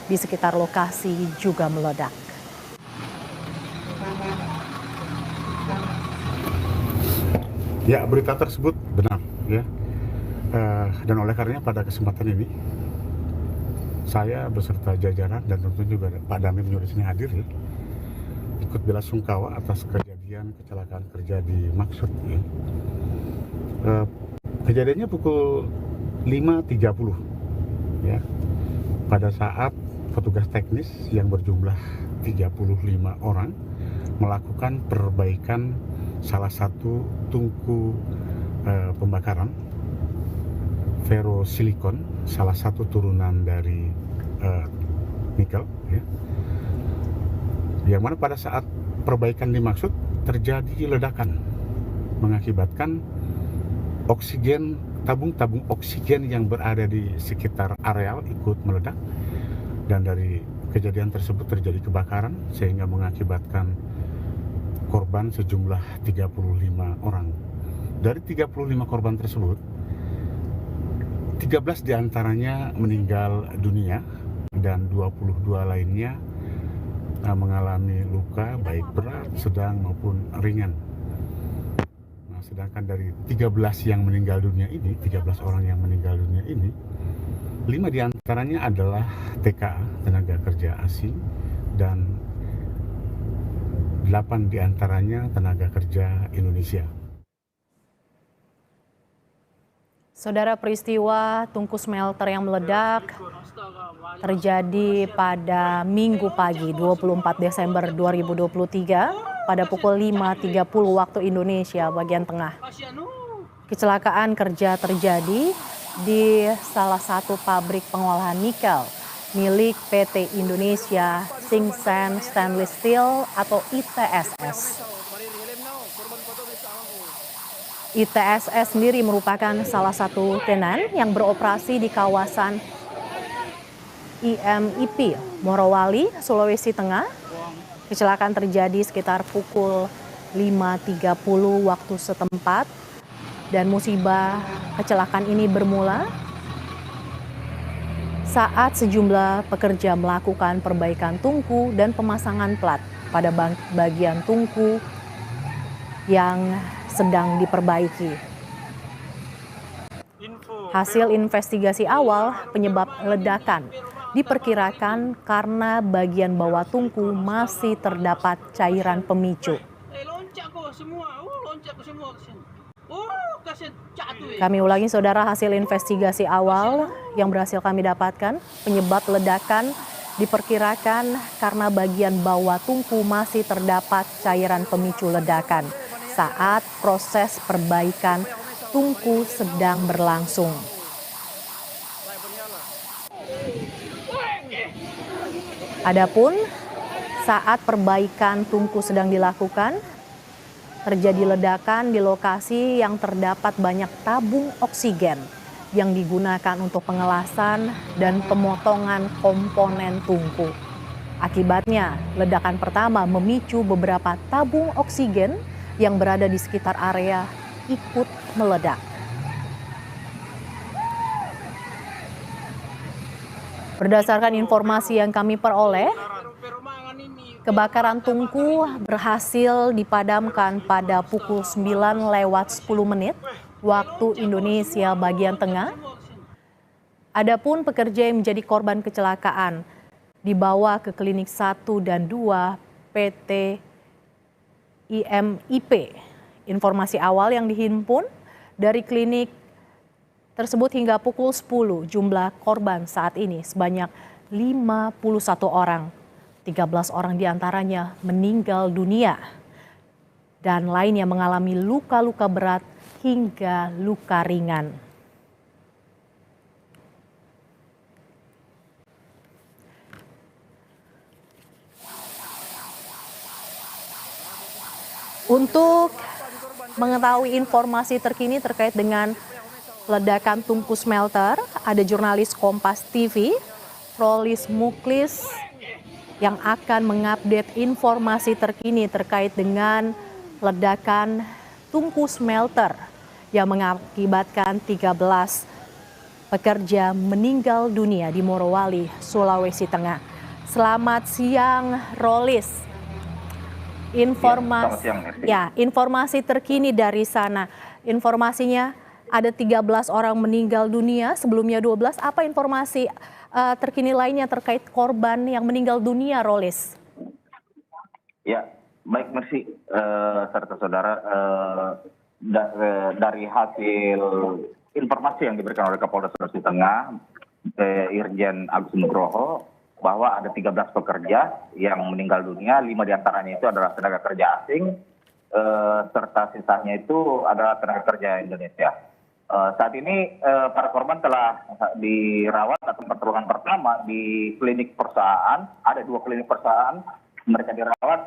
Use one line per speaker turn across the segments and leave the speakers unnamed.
di sekitar lokasi juga meledak.
Ya, berita tersebut benar, ya. Dan oleh karenanya pada kesempatan ini saya beserta jajaran dan tentu juga Pak Damim juga di sini hadir, ya, ikut belasungkawa atas kejadian kecelakaan kerja di Maksud. Ya. Kejadiannya pukul 5.30, ya, pada saat petugas teknis yang berjumlah 35 orang melakukan perbaikan salah satu tungku pembakaran ferrosilikon, salah satu turunan dari nikel, ya. Yang mana pada saat perbaikan dimaksud terjadi ledakan mengakibatkan oksigen, tabung oksigen yang berada di sekitar areal ikut meledak, dan dari kejadian tersebut terjadi kebakaran sehingga mengakibatkan korban sejumlah 35 orang. Dari 35 korban tersebut, 13 diantaranya meninggal dunia dan 22 lainnya mengalami luka baik berat, sedang maupun ringan. Nah, sedangkan dari 13 yang meninggal dunia ini, 13 orang yang meninggal dunia ini, 5 diantaranya adalah TKA, tenaga kerja asing, dan 8 diantaranya tenaga kerja Indonesia.
Saudara, peristiwa tungku smelter yang meledak terjadi pada Minggu pagi 24 Desember 2023 pada pukul 5.30 waktu Indonesia bagian tengah. Kecelakaan kerja terjadi di salah satu pabrik pengolahan nikel milik PT Indonesia Tsingshan Stainless Steel atau ITSS. ITSS sendiri merupakan salah satu tenan yang beroperasi di kawasan IMIP, Morowali, Sulawesi Tengah. Kecelakaan terjadi sekitar pukul 5.30 waktu setempat dan musibah kecelakaan ini bermula saat sejumlah pekerja melakukan perbaikan tungku dan pemasangan plat pada bagian tungku yang sedang diperbaiki. Hasil investigasi awal penyebab ledakan diperkirakan karena bagian bawah tungku masih terdapat cairan pemicu. Kami ulangi saudara, hasil investigasi awal yang berhasil kami dapatkan, penyebab ledakan diperkirakan karena bagian bawah tungku masih terdapat cairan pemicu ledakan saat proses perbaikan tungku sedang berlangsung. Adapun saat perbaikan tungku sedang dilakukan, terjadi ledakan di lokasi yang terdapat banyak tabung oksigen yang digunakan untuk pengelasan dan pemotongan komponen tungku. Akibatnya, ledakan pertama memicu beberapa tabung oksigen yang berada di sekitar area ikut meledak. Berdasarkan informasi yang kami peroleh, kebakaran tungku berhasil dipadamkan pada pukul 9:10 waktu Indonesia bagian tengah. Adapun pekerja yang menjadi korban kecelakaan dibawa ke klinik 1 dan 2 PT IMIP. Informasi awal yang dihimpun dari klinik tersebut hingga pukul 10, jumlah korban saat ini sebanyak 51 orang. 13 orang diantaranya meninggal dunia dan lainnya mengalami luka-luka berat hingga luka ringan. Untuk mengetahui informasi terkini terkait dengan ledakan tungku smelter, ada jurnalis Kompas TV, Rolis Muklis, yang akan mengupdate informasi terkini terkait dengan ledakan tungku smelter yang mengakibatkan 13 pekerja meninggal dunia di Morowali, Sulawesi Tengah. Selamat siang, Rolis. Informasi terkini dari sana. Informasinya ada 13 orang meninggal dunia, sebelumnya 12. Apa informasi terkini lainnya terkait korban yang meninggal dunia, Rolis?
Ya, baik, Mercy, serta saudara, dari hasil informasi yang diberikan oleh Kapolda Sulawesi Tengah, Irjen Agus Nugroho, bahwa ada 13 pekerja yang meninggal dunia, 5 diantaranya itu adalah tenaga kerja asing, serta sisanya itu adalah tenaga kerja Indonesia. Saat ini para korban telah dirawat atau pertolongan pertama di klinik perusahaan, ada 2 klinik perusahaan, mereka dirawat,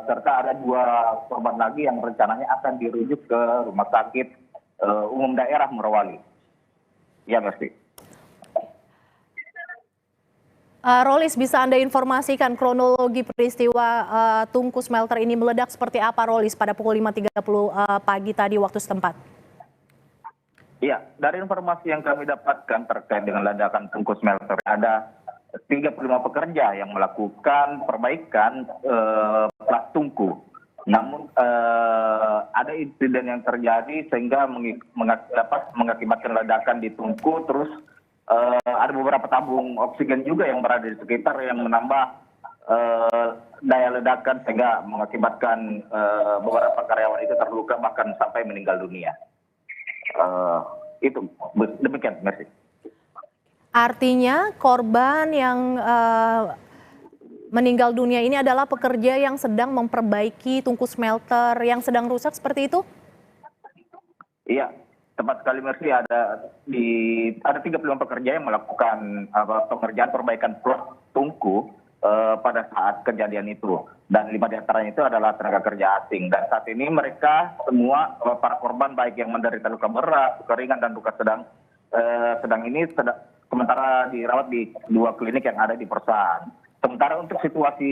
serta ada 2 korban lagi yang rencananya akan dirujuk ke rumah sakit umum daerah Morowali. Ya, Mercy.
Rolis, bisa Anda informasikan kronologi peristiwa tungku smelter ini meledak seperti apa, Rolis, pada pukul 5.30 pagi tadi waktu setempat?
Iya, dari informasi yang kami dapatkan terkait dengan ledakan tungku smelter, ada 35 pekerja yang melakukan perbaikan plat tungku. Namun ada insiden yang terjadi sehingga mengakibatkan ledakan di tungku, terus ada beberapa tabung oksigen juga yang berada di sekitar yang menambah daya ledakan sehingga mengakibatkan beberapa karyawan itu terluka bahkan sampai meninggal dunia. Itu demikian, Mercy.
Artinya korban yang meninggal dunia ini adalah pekerja yang sedang memperbaiki tungku smelter yang sedang rusak, seperti itu?
Iya, tepat sekali, Mercy. Ada 35 pekerja yang melakukan pengerjaan perbaikan plot tungku pada saat kejadian itu, dan 5 diantaranya itu adalah tenaga kerja asing. Dan saat ini mereka semua para korban baik yang menderita luka berat, luka ringan dan luka sedang ini sementara dirawat di 2 klinik yang ada di perusahaan. Sementara untuk situasi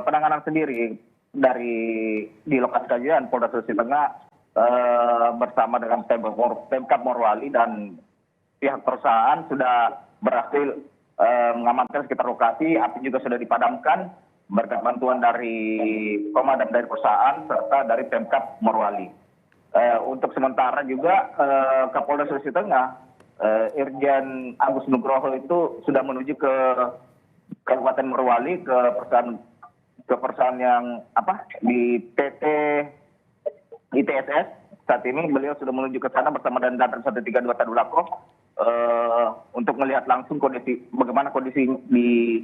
penanganan sendiri di lokasi kejadian, Polda Sulawesi Tengah bersama dengan Pemkab Morowali dan pihak perusahaan sudah berhasil mengamankan sekitar lokasi. Api juga sudah dipadamkan berkat bantuan dari komandan dari perusahaan serta dari Pemkab Morowali. Untuk sementara juga Kapolda Sulawesi Tengah, Irjen Agus Nugroho itu sudah menuju ke Kabupaten Morowali ke perusahaan yang di PT ITSS. Saat ini beliau sudah menuju ke sana bersama dan Danram 132 Tadulako untuk melihat langsung bagaimana kondisi di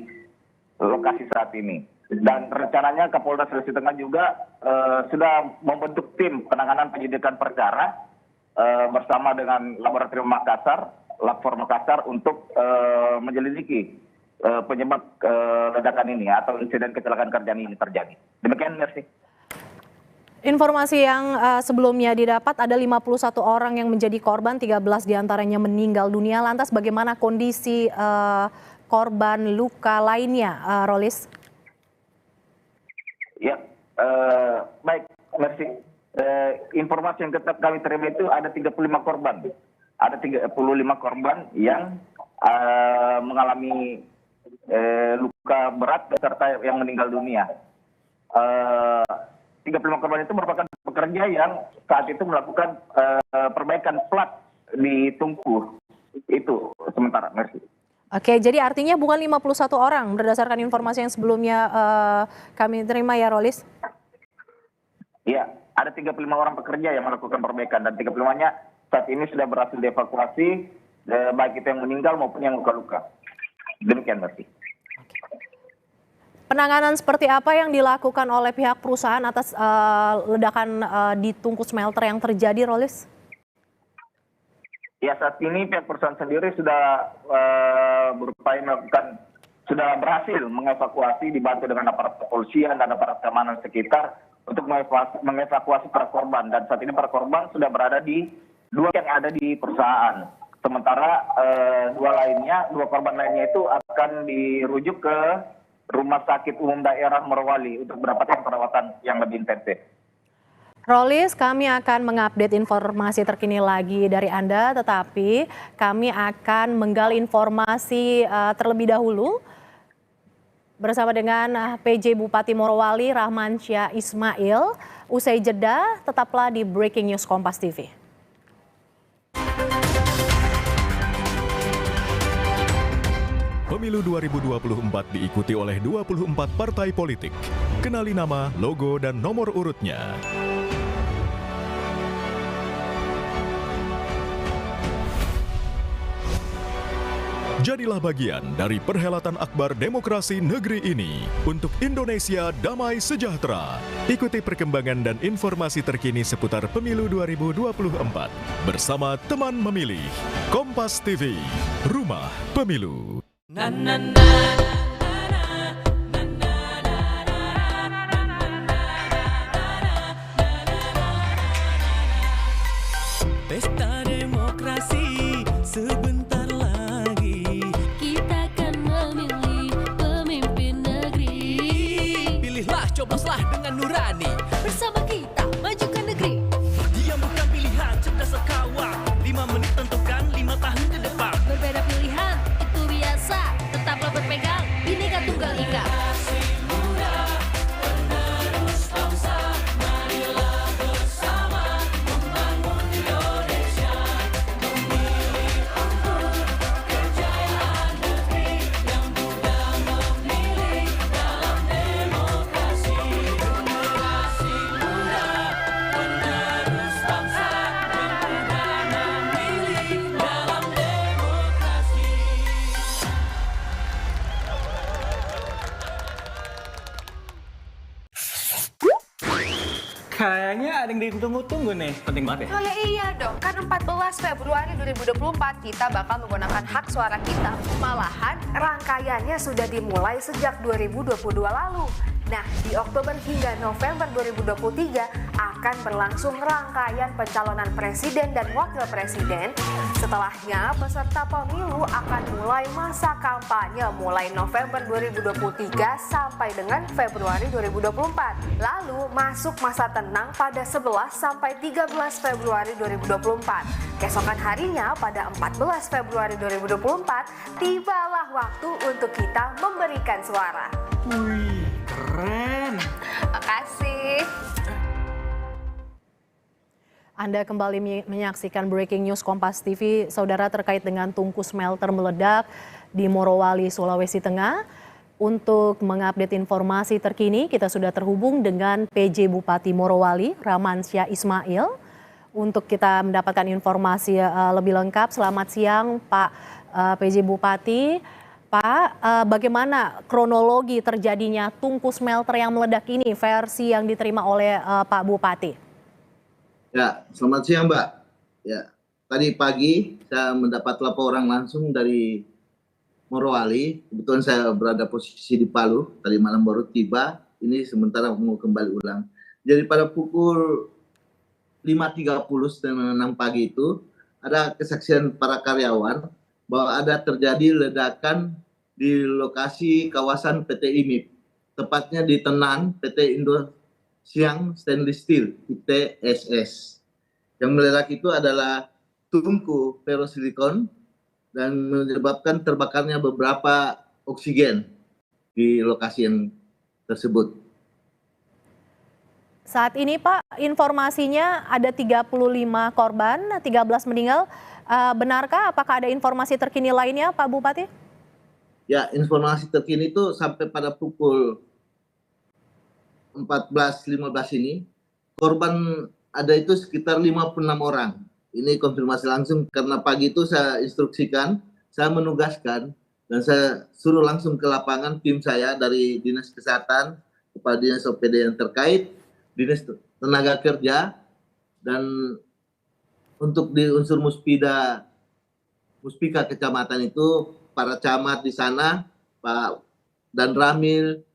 lokasi saat ini. Dan rencananya Kapolda Sulawesi Tengah juga sudah membentuk tim penanganan penyidikan perkara bersama dengan Laboratorium Makassar, Labfor Makassar untuk menyelidiki penyebab ledakan ini atau insiden kecelakaan kerjaan ini terjadi. Demikian, Mercy.
Informasi yang sebelumnya didapat ada 51 orang yang menjadi korban, 13 diantaranya meninggal dunia. Lantas bagaimana kondisi korban luka lainnya, Rolis? Ya,
baik, Mercy. Informasi yang tetap kami terima itu ada 35 korban. Ada 35 korban yang mengalami luka berat serta yang meninggal dunia. 35 korban itu merupakan pekerja yang saat itu melakukan perbaikan plat di tungku. Itu sementara, Mercy.
Oke, jadi artinya bukan 51 orang berdasarkan informasi yang sebelumnya kami terima, ya, Rolis?
Iya, ada 35 orang pekerja yang melakukan perbaikan dan 35-nya saat ini sudah berhasil dievakuasi, baik itu yang meninggal maupun yang luka-luka. Demikian, Mercy.
Penanganan seperti apa yang dilakukan oleh pihak perusahaan atas ledakan di tungku smelter yang terjadi, Rolis?
Ya, saat ini pihak perusahaan sendiri sudah sudah berhasil mengevakuasi dibantu dengan aparat kepolisian dan aparat keamanan sekitar untuk mengevakuasi para korban. Dan saat ini para korban sudah berada di 2 yang ada di perusahaan. Sementara 2 korban lainnya itu akan dirujuk ke Rumah Sakit Umum Daerah Morowali untuk mendapatkan perawatan yang lebih intensif.
Rolis, kami akan mengupdate informasi terkini lagi dari Anda, tetapi kami akan menggali informasi terlebih dahulu bersama dengan PJ Bupati Morowali Rahmansyah Ismail. Usai jeda, tetaplah di Breaking News Kompas TV.
Pemilu 2024 diikuti oleh 24 partai politik. Kenali nama, logo, dan nomor urutnya. Jadilah bagian dari perhelatan akbar demokrasi negeri ini untuk Indonesia damai sejahtera. Ikuti perkembangan dan informasi terkini seputar Pemilu 2024 bersama teman memilih. Kompas TV, Rumah Pemilu.
Pesta demokrasi sebentar lagi.
Kita akan memilih pemimpin negeri.
Pilihlah, cobloslah dengan nurani.
Bersama kita majukan negeri.
Dia bukan pilihan, cerdas sekawan. 5 menit tentukan 5 tahun ke depan.
Berbeda pilihan, itu biasa. Tetaplah berpegang, Bhinneka Tunggal Ika.
Kayaknya ada yang ditunggu-tunggu nih. Penting banget ya.
Oh ya iya dong, kan 14 Februari 2024 kita bakal menggunakan hak suara kita. Malahan rangkaiannya sudah dimulai sejak 2022 lalu. Nah, di Oktober hingga November 2023 akan berlangsung rangkaian pencalonan presiden dan wakil presiden. Setelahnya, peserta pemilu akan mulai masa kampanye mulai November 2023 sampai dengan Februari 2024. Lalu masuk masa tenang pada 11 sampai 13 Februari 2024. Keesokan harinya pada 14 Februari 2024, tibalah waktu untuk kita memberikan suara.
Wih, keren.
Makasih.
Anda kembali menyaksikan Breaking News Kompas TV, saudara, terkait dengan tungku smelter meledak di Morowali, Sulawesi Tengah. Untuk mengupdate informasi terkini, kita sudah terhubung dengan PJ Bupati Morowali, Rahmansyah Ismail, untuk kita mendapatkan informasi lebih lengkap. Selamat siang, Pak PJ Bupati. Pak, bagaimana kronologi terjadinya tungku smelter yang meledak ini, versi yang diterima oleh Pak Bupati?
Ya, selamat siang Mbak. Ya, tadi pagi saya mendapat laporan langsung dari Morowali. Kebetulan saya berada posisi di Palu, tadi malam baru tiba. Ini sementara mau kembali ulang. Jadi pada pukul 5.30 dan 6 pagi itu ada kesaksian para karyawan bahwa ada terjadi ledakan di lokasi kawasan PT IMIP, tepatnya di Tenan PT Indosiang Stainless Steel ITSS. Yang meledak itu adalah tungku ferrosilikon dan menyebabkan terbakarnya beberapa oksigen di lokasi yang tersebut.
Saat ini Pak, informasinya ada 35 korban, 13 meninggal. Benarkah, apakah ada informasi terkini lainnya Pak Bupati?
Ya, informasi terkini itu sampai pada pukul 14.15 ini, korban ada itu sekitar 56 orang. Ini konfirmasi langsung karena pagi itu saya instruksikan, saya menugaskan, dan saya suruh langsung ke lapangan tim saya dari Dinas Kesehatan, Kepala Dinas OPD yang terkait, Dinas Tenaga Kerja, dan untuk di unsur Muspika kecamatan itu, para camat di sana, Pak dan Ramil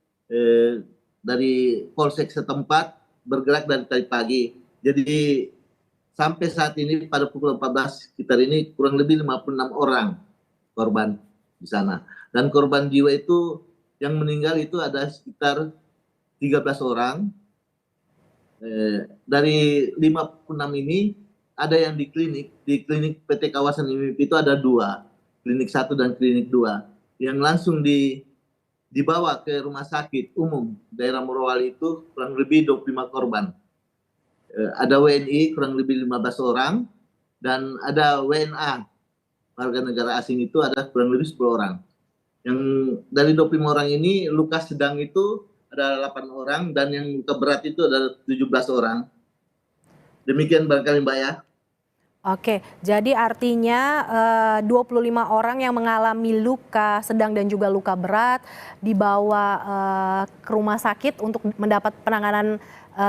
dari Polsek setempat bergerak dari tadi pagi. Jadi sampai saat ini pada pukul 14 sekitar ini kurang lebih 56 orang korban di sana. Dan korban jiwa itu yang meninggal itu ada sekitar 13 orang. Dari 56 ini ada yang di klinik PT Kawasan IMIP itu ada 2, klinik 1 dan klinik 2 yang langsung dibawa ke rumah sakit umum daerah Morowali itu kurang lebih 25 korban. Ada WNI kurang lebih 15 orang dan ada WNA warga negara asing itu ada kurang lebih 10 orang. Yang dari 25 orang ini luka sedang itu ada 8 orang dan yang luka berat itu ada 17 orang. Demikian barangkali Mbak ya.
Oke, jadi artinya 25 orang yang mengalami luka sedang dan juga luka berat dibawa ke rumah sakit untuk mendapat penanganan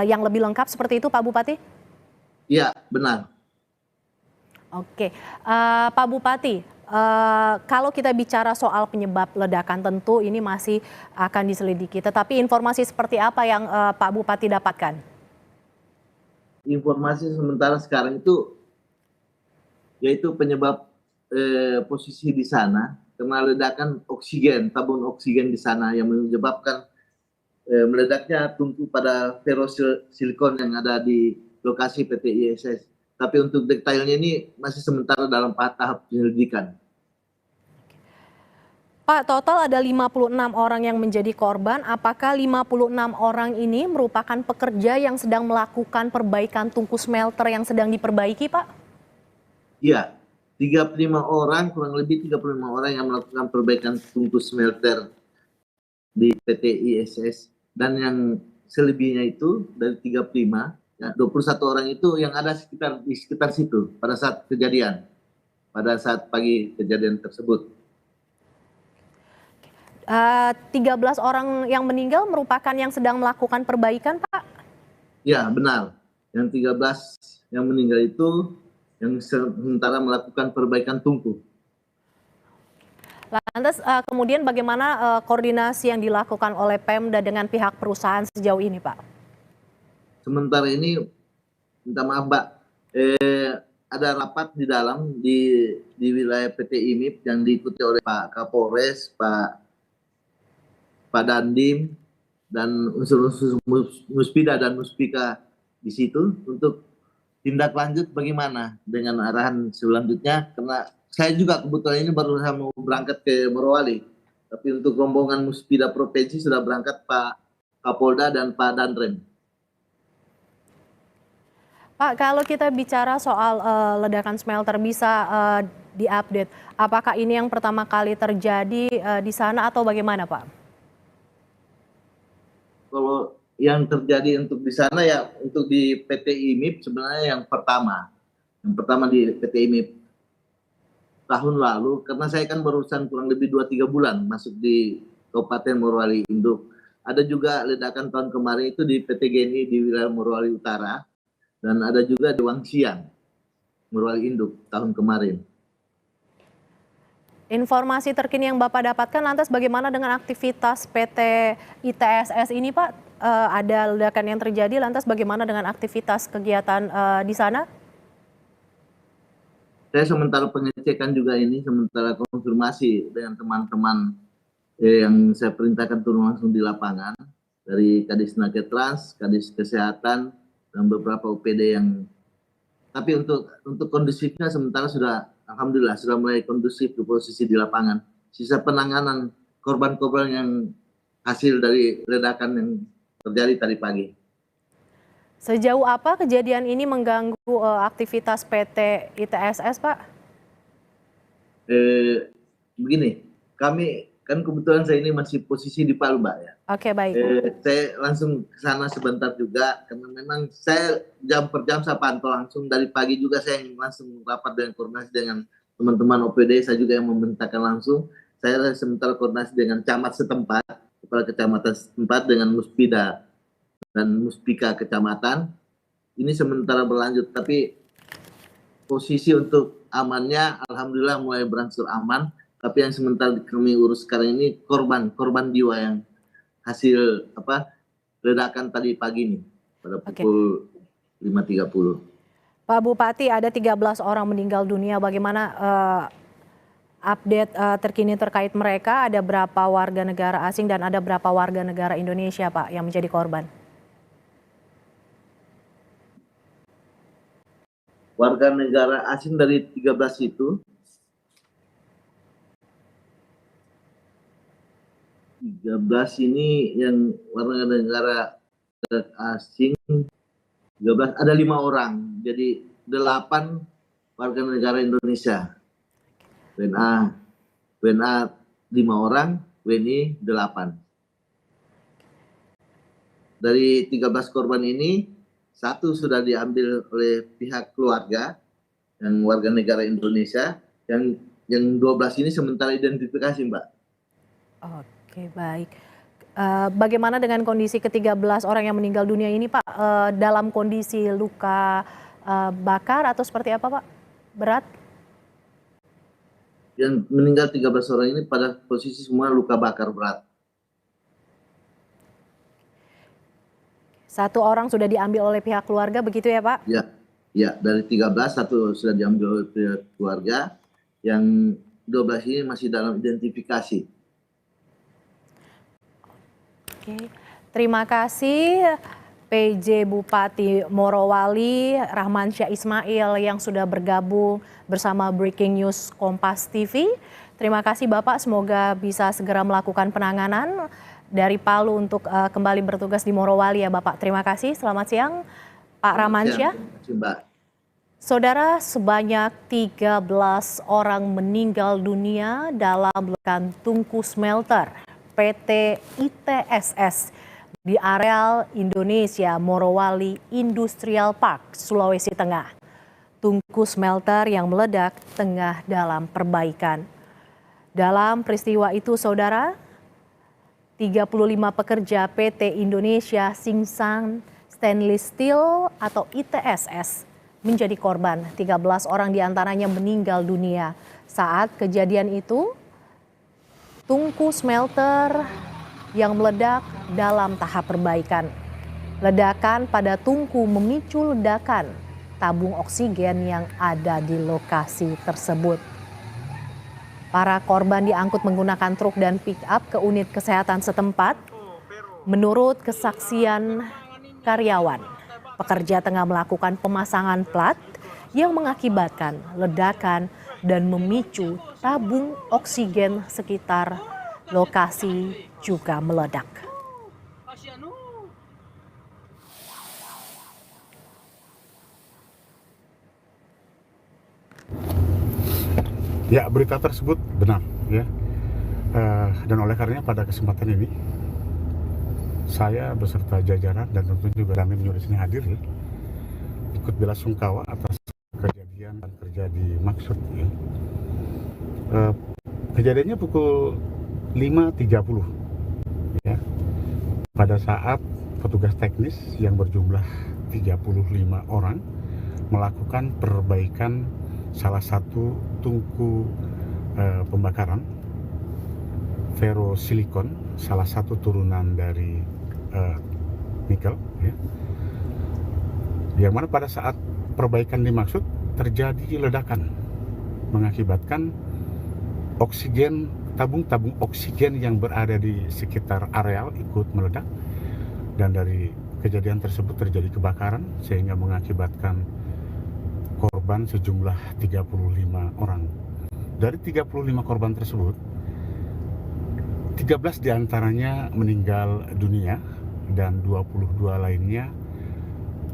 yang lebih lengkap seperti itu Pak Bupati?
Iya, benar.
Oke, Pak Bupati, kalau kita bicara soal penyebab ledakan tentu ini masih akan diselidiki. Tetapi informasi seperti apa yang Pak Bupati dapatkan?
Informasi sementara sekarang itu yaitu penyebab posisi di sana karena ledakan oksigen, tabung oksigen di sana yang menyebabkan meledaknya tungku pada ferrosilikon yang ada di lokasi PT ISS. Tapi untuk detailnya ini masih sementara dalam tahap penyelidikan.
Pak, total ada 56 orang yang menjadi korban. Apakah 56 orang ini merupakan pekerja yang sedang melakukan perbaikan tungku smelter yang sedang diperbaiki, Pak?
Iya, 35 orang, kurang lebih 35 orang yang melakukan perbaikan tungku smelter di PT ISS. Dan yang selebihnya itu dari 35, ya, 21 orang itu yang ada di sekitar situ pada saat kejadian, pada saat pagi kejadian tersebut.
13 orang yang meninggal merupakan yang sedang melakukan perbaikan, Pak?
Ya, benar. Yang 13 yang meninggal itu yang sementara melakukan perbaikan tungku.
Lantas kemudian bagaimana koordinasi yang dilakukan oleh Pemda dengan pihak perusahaan sejauh ini, Pak?
Sementara ini, minta maaf Mbak, ada rapat di dalam di wilayah PT IMIP yang diikuti oleh Pak Kapolres, Pak Dandim, dan unsur-unsur Muspida dan Muspika di situ untuk tindak lanjut bagaimana dengan arahan selanjutnya, karena saya juga kebetulan ini baru mau berangkat ke Morowali, tapi untuk rombongan Muspida Provinsi sudah berangkat Pak Kapolda dan Pak Danrem.
Pak, kalau kita bicara soal ledakan smelter bisa diupdate, apakah ini yang pertama kali terjadi di sana atau bagaimana, Pak?
Kalau yang terjadi untuk di sana ya untuk di PT IMIP sebenarnya yang pertama di PT IMIP tahun lalu, karena saya kan berurusan kurang lebih 2-3 bulan masuk di Kabupaten Morowali Induk. Ada juga ledakan tahun kemarin itu di PT Geni di wilayah Morowali Utara, dan ada juga di Wangsiang, Morowali Induk tahun kemarin.
Informasi terkini yang Bapak dapatkan, lantas bagaimana dengan aktivitas PT ITSS ini, Pak? Ada ledakan yang terjadi, lantas bagaimana dengan aktivitas kegiatan di sana?
Saya sementara pengecekan juga ini, sementara konfirmasi dengan teman-teman yang saya perintahkan turun langsung di lapangan, dari Kadis Naketrans, Kadis Kesehatan, dan beberapa OPD yang, tapi untuk kondusifnya sementara sudah, alhamdulillah sudah mulai kondusif ke posisi di lapangan. Sisa penanganan korban-korban yang hasil dari ledakan yang terjadi tadi pagi.
Sejauh apa kejadian ini mengganggu aktivitas PT ITSS, Pak?
Begini, kami kan kebetulan saya ini masih posisi di Palu, Mbak ya.
Oke, baik.
Saya langsung ke sana sebentar juga, karena memang saya jam per jam saya pantau langsung dari pagi juga, saya langsung rapat dengan koordinasi dengan teman-teman OPD, saya juga yang memerintahkan langsung. Saya sementara koordinasi dengan camat setempat, kepala kecamatan setempat dengan Muspida dan Muspika kecamatan. Ini sementara berlanjut, tapi posisi untuk amannya alhamdulillah mulai berangsur aman. Tapi yang sementara kami urus sekarang ini korban jiwa yang hasil ledakan tadi pagi ini pada pukul 5.30.
Pak Bupati, ada 13 orang meninggal dunia. Bagaimana update terkini terkait mereka? Ada berapa warga negara asing dan ada berapa warga negara Indonesia, Pak, yang menjadi korban?
warga negara asing dari 13 itu 13 ini yang warga negara asing 13, ada 5 orang, jadi 8 warga negara Indonesia. WNA 5 orang, WNI 8. Dari 13 korban ini, 1 sudah diambil oleh pihak keluarga yang warga negara Indonesia, yang 12 ini sementara identifikasi, Mbak.
Oke, baik. Bagaimana dengan kondisi ke-13 orang yang meninggal dunia ini, Pak? Dalam kondisi luka bakar atau seperti apa, Pak? Berat?
Yang meninggal 13 orang ini pada posisi semua luka bakar berat.
1 orang sudah diambil oleh pihak keluarga, begitu ya, Pak?
Ya, dari 13, 1 sudah diambil oleh pihak keluarga, yang 12 ini masih dalam identifikasi.
Oke, terima kasih PJ Bupati Morowali Rahmansyah Ismail yang sudah bergabung bersama Breaking News Kompas TV. Terima kasih Bapak, semoga bisa segera melakukan penanganan dari Palu untuk kembali bertugas di Morowali ya Bapak. Terima kasih, selamat siang Pak Rahmansyah.
Terima kasih, Mbak.
Saudara, sebanyak 13 orang meninggal dunia dalam ledakan tungku smelter PT ITSS di areal Indonesia Morowali Industrial Park, Sulawesi Tengah. Tungku smelter yang meledak tengah dalam perbaikan. Dalam peristiwa itu, saudara, 35 pekerja PT Indonesia Singsang Stainless Steel atau ITSS menjadi korban. 13 orang diantaranya meninggal dunia. Saat kejadian itu, tungku smelter yang meledak dalam tahap perbaikan. Ledakan pada tungku memicu ledakan tabung oksigen yang ada di lokasi tersebut. Para korban diangkut menggunakan truk dan pick-up ke unit kesehatan setempat. Menurut kesaksian karyawan, pekerja tengah melakukan pemasangan plat yang mengakibatkan ledakan dan memicu tabung oksigen sekitar lokasi juga meledak.
Ya, berita tersebut benar ya. Dan oleh karenanya pada kesempatan ini saya beserta jajaran dan tentu juga kami menyuruh sini hadir ya, ikut belasungkawa atas kejadian yang terjadi maksud ya. Kejadiannya pukul 5.30 ya, pada saat petugas teknis yang berjumlah 35 orang melakukan perbaikan salah satu tungku pembakaran ferrosilikon, salah satu turunan dari nikel ya. Yang mana pada saat perbaikan dimaksud terjadi ledakan mengakibatkan oksigen, tabung oksigen yang berada di sekitar areal ikut meledak, dan dari kejadian tersebut terjadi kebakaran sehingga mengakibatkan korban sejumlah 35 orang. Dari 35 korban tersebut, 13 diantaranya meninggal dunia dan 22 lainnya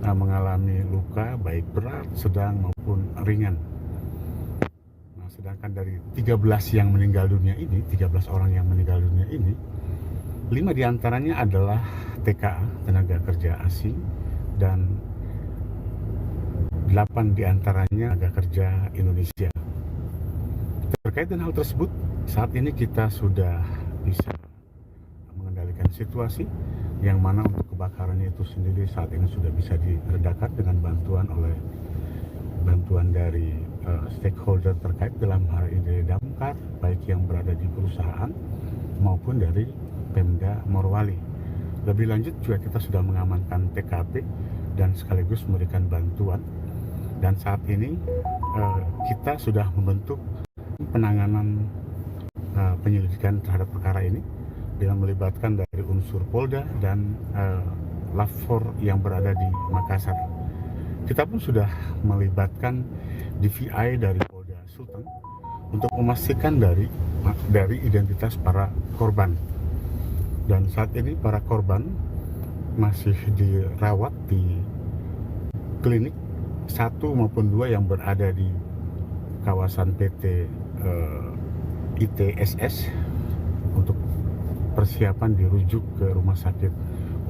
mengalami luka baik berat, sedang maupun ringan. Nah, sedangkan dari 13 yang meninggal dunia ini, 13 orang yang meninggal dunia ini, 5 diantaranya adalah TKA, tenaga kerja asing, dan 8 diantaranya tenaga kerja Indonesia. Terkait dengan hal tersebut, saat ini kita sudah bisa mengendalikan situasi, yang mana untuk kebakarannya itu sendiri saat ini sudah bisa diredakan dengan bantuan dari stakeholder terkait, dalam hal ini damkar, baik yang berada di perusahaan maupun dari Pemda Morowali. Lebih lanjut juga kita sudah mengamankan TKP dan sekaligus memberikan bantuan. Dan saat ini kita sudah membentuk penanganan penyelidikan terhadap perkara ini dengan melibatkan dari unsur Polda dan Lafor yang berada di Makassar. kita pun sudah melibatkan DVI dari Polda Sulteng untuk memastikan dari identitas para korban. Dan saat ini para korban masih dirawat di klinik 1 maupun 2 yang berada di kawasan PT ITSS untuk persiapan dirujuk ke Rumah Sakit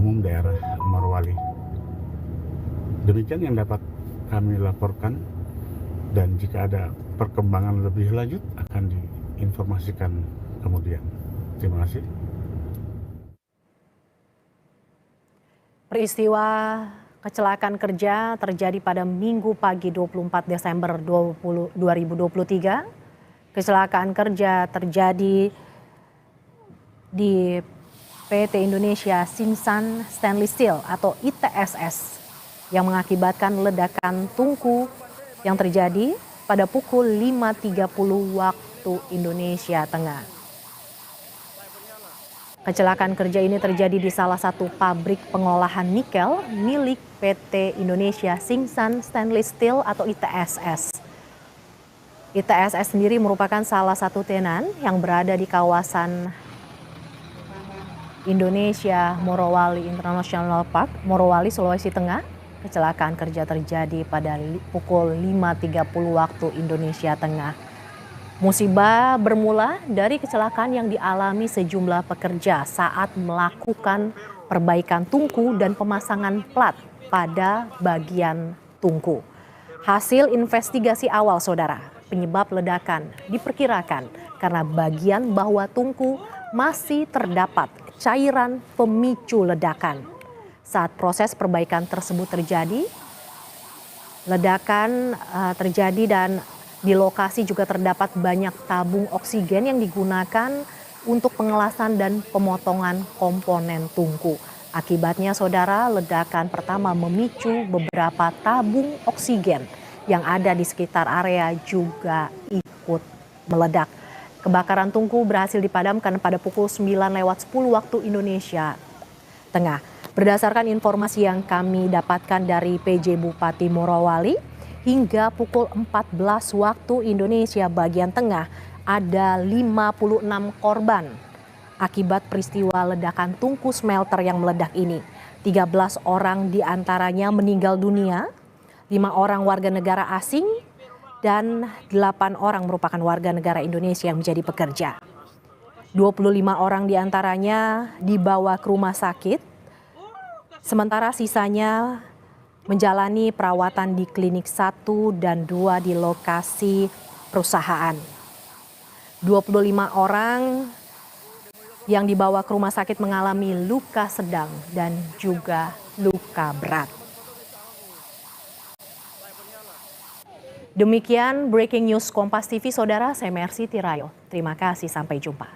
Umum Daerah Morowali. Demikian yang dapat kami laporkan, dan jika ada perkembangan lebih lanjut akan diinformasikan kemudian. Terima kasih.
Peristiwa kecelakaan kerja terjadi pada Minggu pagi 24 Desember 2023. Kecelakaan kerja terjadi di PT Indonesia Singsan Stainless Steel atau ITSS yang mengakibatkan ledakan tungku yang terjadi pada pukul 5.30 waktu Indonesia Tengah. Kecelakaan kerja ini terjadi di salah satu pabrik pengolahan nikel milik PT Indonesia Singsan Stainless Steel atau ITSS. ITSS sendiri merupakan salah satu tenan yang berada di kawasan Indonesia Morowali International Park, Morowali, Sulawesi Tengah. Kecelakaan kerja terjadi pada pukul 5.30 waktu Indonesia Tengah. Musibah bermula dari kecelakaan yang dialami sejumlah pekerja saat melakukan perbaikan tungku dan pemasangan plat pada bagian tungku. Hasil investigasi awal, saudara, penyebab ledakan diperkirakan karena bagian bawah tungku masih terdapat cairan pemicu ledakan. Saat proses perbaikan tersebut terjadi, ledakan terjadi dan di lokasi juga terdapat banyak tabung oksigen yang digunakan untuk pengelasan dan pemotongan komponen tungku. Akibatnya, saudara, ledakan pertama memicu beberapa tabung oksigen yang ada di sekitar area juga ikut meledak. Kebakaran tungku berhasil dipadamkan pada pukul 9:10 waktu Indonesia Tengah. Berdasarkan informasi yang kami dapatkan dari PJ Bupati Morowali, hingga pukul 14 waktu Indonesia bagian tengah ada 56 korban akibat peristiwa ledakan tungku smelter yang meledak ini. 13 orang diantaranya meninggal dunia, 5 orang warga negara asing, dan 8 orang merupakan warga negara Indonesia yang menjadi pekerja. 25 orang diantaranya dibawa ke rumah sakit, sementara sisanya menjalani perawatan di klinik 1 dan 2 di lokasi perusahaan. 25 orang yang dibawa ke rumah sakit mengalami luka sedang dan juga luka berat. Demikian breaking news Kompas TV, saudara. Saya Mercy Tirayo. Terima kasih, sampai jumpa.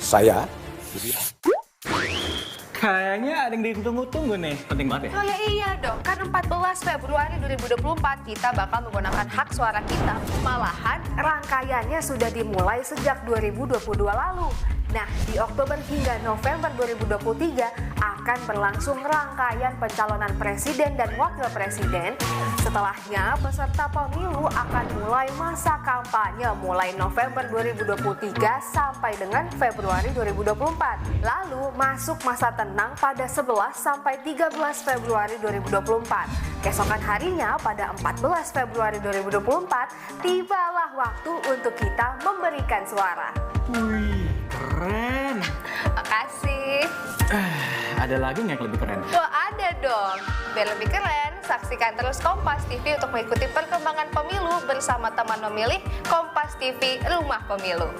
Saya
Kayaknya ada yang ditunggu-tunggu nih. Penting banget ya?
Oh ya iya dong, kan 14 Februari 2024 kita bakal menggunakan hak suara kita. Malahan rangkaiannya sudah dimulai sejak 2022 lalu. Nah, di Oktober hingga November 2023 akan berlangsung rangkaian pencalonan presiden dan wakil presiden. Setelahnya, peserta pemilu akan mulai masa kampanye mulai November 2023 sampai dengan Februari 2024. Lalu masuk masa tenang pada 11 sampai 13 Februari 2024. Keesokan harinya pada 14 Februari 2024, tibalah waktu untuk kita memberikan suara.
Wih, keren.
Makasih.
Ada lagi nggak yang lebih keren?
Wah, ada dong. Biar lebih keren, saksikan terus Kompas TV untuk mengikuti perkembangan pemilu bersama teman memilih Kompas TV Rumah Pemilu.